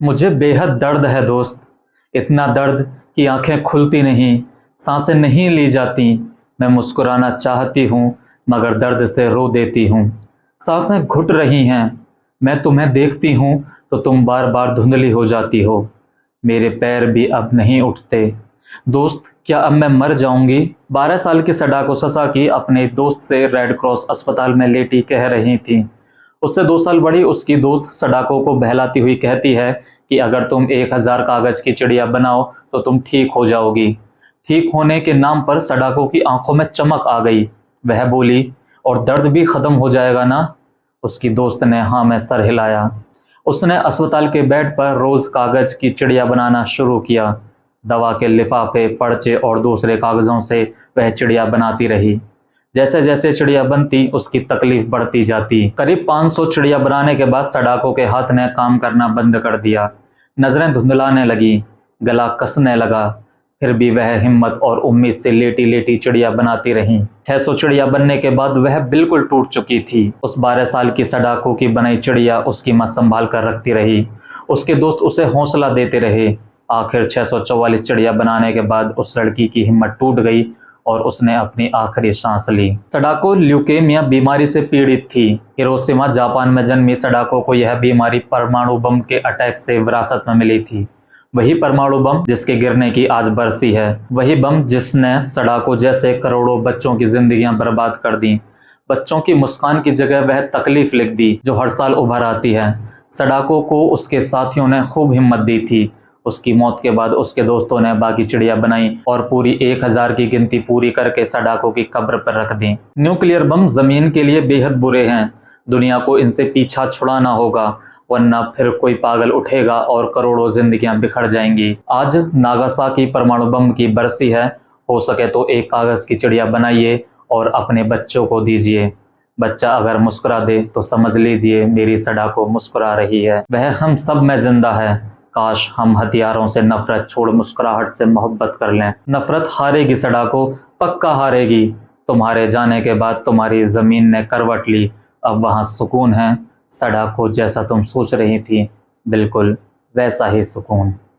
मुझे बेहद दर्द है दोस्त, इतना दर्द कि आंखें खुलती नहीं, सांसें नहीं ली जाती। मैं मुस्कुराना चाहती हूँ मगर दर्द से रो देती हूँ। सांसें घुट रही हैं, मैं तुम्हें देखती हूँ तो तुम बार बार धुंधली हो जाती हो। मेरे पैर भी अब नहीं उठते। दोस्त, क्या अब मैं मर जाऊंगी? 12 साल की सडाको ससाकी अपने दोस्त से रेड क्रॉस अस्पताल में लेटी कह रही थी। उससे 2 साल बड़ी उसकी दोस्त सडाको को बहलाती हुई कहती है कि अगर तुम 1000 कागज की चिड़िया बनाओ तो तुम ठीक हो जाओगी। ठीक होने के नाम पर सडाको की आंखों में चमक आ गई। वह बोली, और दर्द भी खत्म हो जाएगा ना? उसकी दोस्त ने हाँ में सर हिलाया। उसने अस्पताल के बेड पर रोज कागज की चिड़िया बनाना शुरू किया। दवा के लिफाफे, पर्चे और दूसरे कागजों से वह चिड़िया बनाती रही। जैसे जैसे चिड़िया बनती उसकी तकलीफ बढ़ती जाती। करीब 500 चिड़िया बनाने के बाद सडाको के हाथ ने काम करना बंद कर दिया। नजरें धुंधलाने लगी, गला कसने लगा। फिर भी वह हिम्मत और उम्मीद से लेटी लेटी चिड़िया बनाती रही। 600 चिड़िया बनने के बाद वह बिल्कुल टूट चुकी थी। उस 12 साल की सडाको की बनाई चिड़िया उसकी मां संभाल कर रखती रही। उसके दोस्त उसे हौसला देते रहे। आखिर 644 चिड़िया बनाने के बाद उस लड़की की हिम्मत टूट गई और उसने अपनी आखिरी सांस ली। सडाको ल्यूकेमिया बीमारी से पीड़ित थी। हिरोशिमा जापान में जन्मी सडाको को यह बीमारी परमाणु बम के अटैक से विरासत में मिली थी। वही परमाणु बम जिसके गिरने की आज बरसी है, वही बम जिसने सडाको जैसे करोड़ों बच्चों की जिंदगियां बर्बाद कर दी। बच्चों की मुस्कान की जगह वह तकलीफ लिख दी जो हर साल उभर आती है। सडाको को उसके साथियों ने खूब हिम्मत दी थी। उसकी मौत के बाद उसके दोस्तों ने बाकी चिड़िया बनाई और पूरी 1000 की गिनती पूरी करके सडाको की कब्र पर रख दी। न्यूक्लियर बम जमीन के लिए बेहद बुरे हैं। दुनिया को इनसे पीछा छुड़ाना होगा, वरना फिर कोई पागल उठेगा और करोड़ों जिंदगियां बिखर जाएंगी। आज नागासाकी परमाणु बम की बरसी है। हो सके तो एक कागज की चिड़िया बनाइए और अपने बच्चों को दीजिए। बच्चा अगर मुस्कुरा दे तो समझ लीजिए मेरी सडाको मुस्कुरा रही है। वह हम सब में जिंदा है। काश हम हथियारों से नफरत छोड़ मुस्कुराहट से मोहब्बत कर लें। नफरत हारेगी सडाको, पक्का हारेगी। तुम्हारे जाने के बाद तुम्हारी जमीन ने करवट ली, अब वहां सुकून है। सडाको, जैसा तुम सोच रही थी, बिल्कुल वैसा ही सुकून।